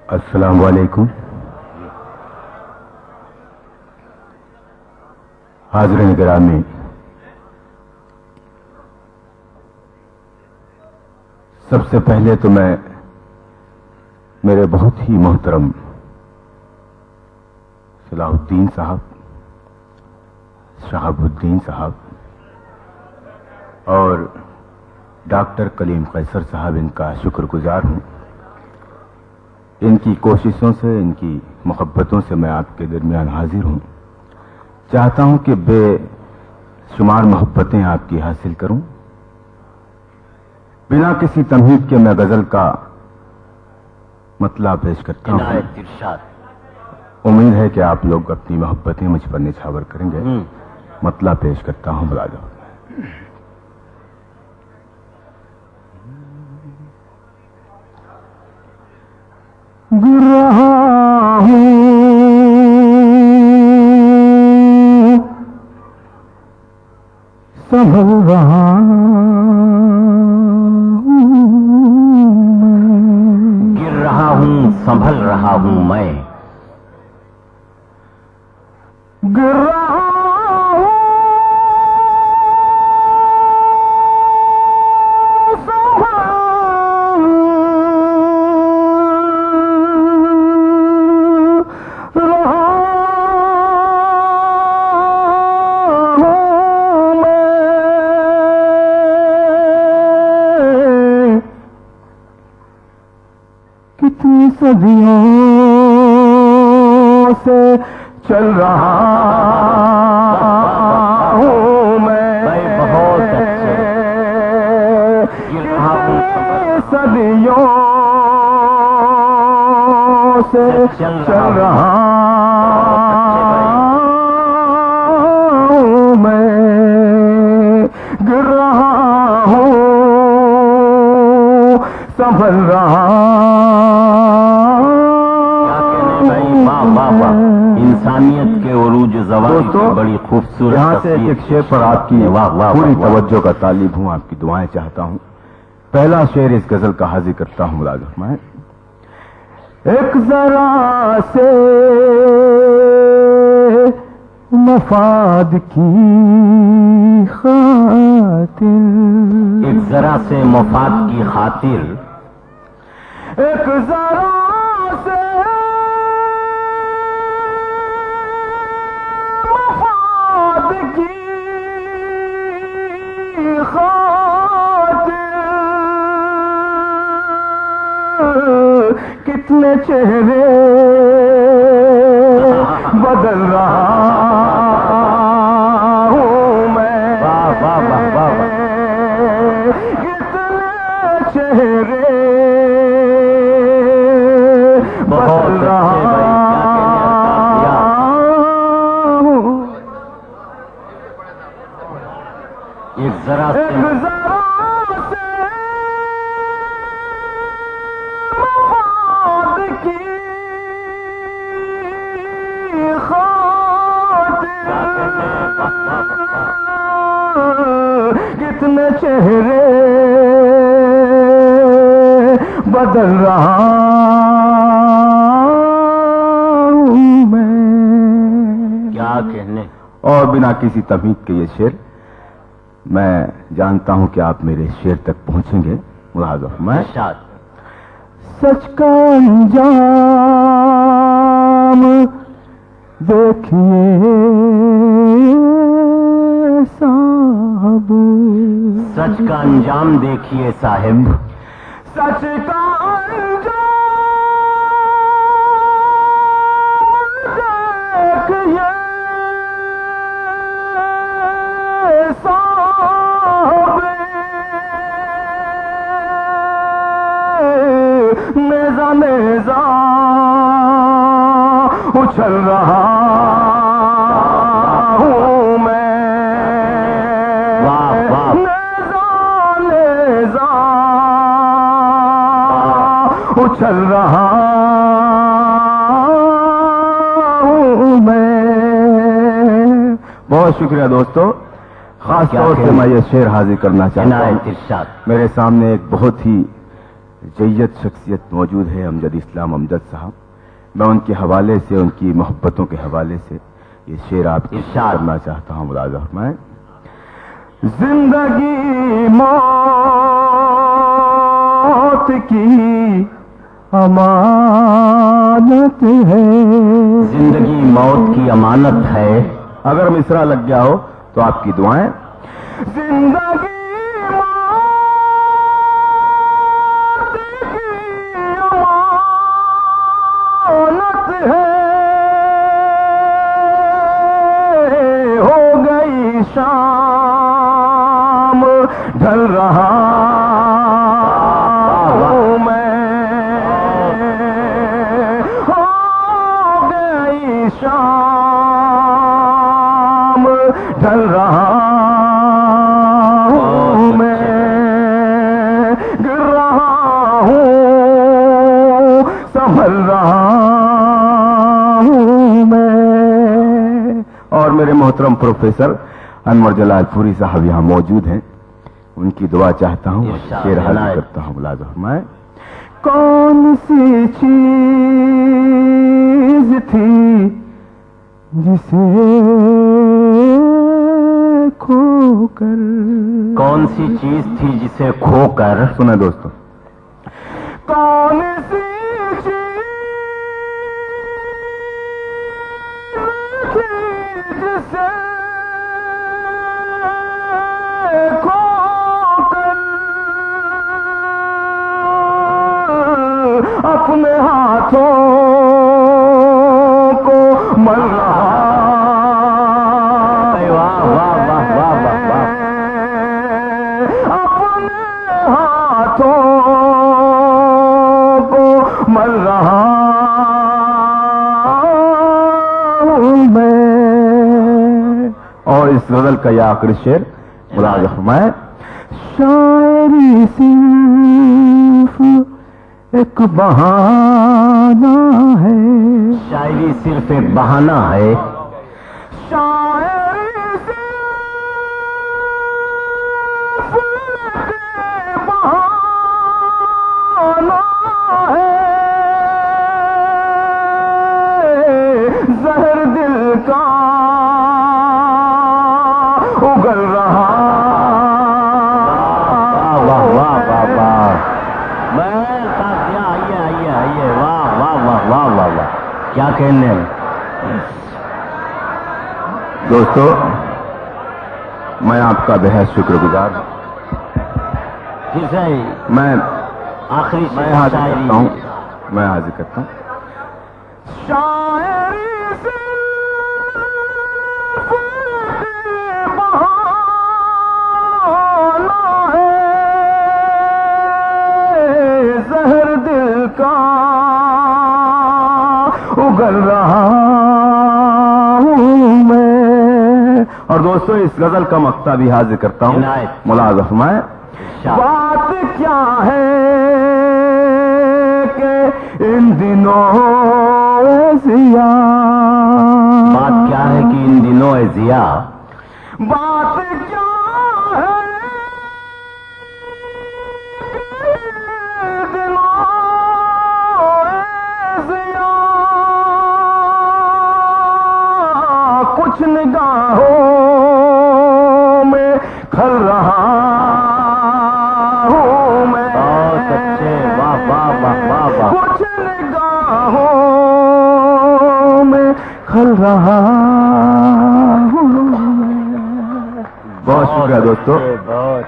السلام علیکم. حاضرین گرامی، سب سے پہلے تو میں میرے بہت ہی محترم صلاح الدین صاحب، شہاب الدین صاحب اور ڈاکٹر کلیم قیصر صاحب ان کا شکر گزار ہوں. ان کی کوششوں سے، ان کی محبتوں سے میں آپ کے درمیان حاضر ہوں. چاہتا ہوں کہ بے شمار محبتیں آپ کی حاصل کروں. بنا کسی تمہید کے میں غزل کا مطلب پیش کرتا ہوں. امید ہے کہ آپ لوگ اپنی محبتیں مجھ پر نچھاور کریں گے. مطلب پیش کرتا ہوں. ملاجا گر رہا ہوں، سنبھل رہا ہوں، گر رہا ہوں سنبھل رہا ہوں میں، گر رہا کتنی صدیوں سے چل رہا ہوں میں، بہت اچھے. کتنی صدیوں سے چل رہا ہوں میں، گر رہا ہوں سنبھل رہا. انسانیت کے عروج زوال کی بڑی خوبصورت یہاں سے ایک شعر پر آپ کی پوری توجہ کا طالب ہوں، آپ کی دعائیں چاہتا ہوں. پہلا شعر اس غزل کا حاضر کرتا ہوں. ملازم میں ایک ذرا سے مفاد کی خاطر، ایک ذرا سے مفاد کی خاطر، ایک ذرا سے مفاد کی خاطر کتنے چہرے بدل رہا ہوں میں، کتنے چہرے بدل رہا ہوں. ایک ذرا سے مفاد کی خاطر کتنے چہرے بدل رہا ہوں میں. کیا کہنے. اور بنا کسی تمہید کے یہ شعر میں جانتا ہوں کہ آپ میرے شعر تک پہنچیں گے. ملاحظہ میں سچ کا انجام دیکھیے صاحب، سچ کا انجام دیکھیے صاحب، سچ کا انجام دیکھیے صاحب، نیزہ نیزہ اچھل رہا ہوں میں، نیزہ نیزہ اچھل رہا ہوں میں. بہت شکریہ دوستو. خاص طور سے میں یہ شعر حاضر کرنا چاہتا ہوں. میرے سامنے ایک بہت ہی जय्यद शख्सियत मौजूद है अमजद इस्लाम अमजद साहब। मैं उनके हवाले से, उनकी मोहब्बतों के हवाले से ये शेर आपको करना चाहता हूँ। मुलाज़ा फरमाएं। जिंदगी मौत की अमानत है, जिंदगी मौत की अमानत है। अगर मिसरा लग गया हो तो आपकी दुआएं। जिंदगी मौत है, हो गई शाम ढल रहा हूँ मैं, हो गई शाम ढल रहा हूँ मैं, गिर रहा हूँ संभल रहा हूँ मैं। और मेरे मोहतरम प्रोफेसर अनवर जलालपुरी साहब यहाँ मौजूद हैं, उनकी दुआ चाहता हूँ, शेर हाजिर करता हूँ। मुलाज़ा फरमाएं। कौन सी चीज थी जिसे खोकर, कौन सी चीज थी जिसे खोकर, सुना दोस्तों, कौन सी चीज थी जिसे खोकर अपने हाथों को मल रहा, वाह वाह वाह वाह वाह वाह, अपने हाथों को मल रहा हूँ मैं। और इस गजल का यह आखिरी शेर मुलाज़ा फरमाएं। शायरी सिर्फ एक बहाना है, शायरी सिर्फ एक बहाना है, शायरी सिर्फ एक बहाना है, जहर दिल का उगल रहा। वाह वाह वाह वाह, मैं साथिया आइए आइए आइए, वाह वाह वाह वाह वाह वाह, क्या कहने हैं दोस्तों, मैं आपका बेहद शुक्रगुजार हूँ। फिर से मैं आखिरी मैं हाजिर करता हूँ, मैं हाजिर करता हूँ। शायरी सिर्फ बहाना है, जहर दिल का उगल रहा हूँ मैं। और दोस्तों, इस गजल का मक्ता भी हाजिर करता हूँ। मुलाज़ा फरमाएं। बात क्या है कि इन दिनों जिया, बात क्या है कि इन दिनों ए जिया, बात क्या है कि इन दिनों जिया, कुछ निगाहों में खल रहा हूँ मैं। सच्चे, वाह वाह वाह वाह वाह, कुछ निगाहों में खल रहा हूँ मैं। बहुत शुक्रिया दोस्तों।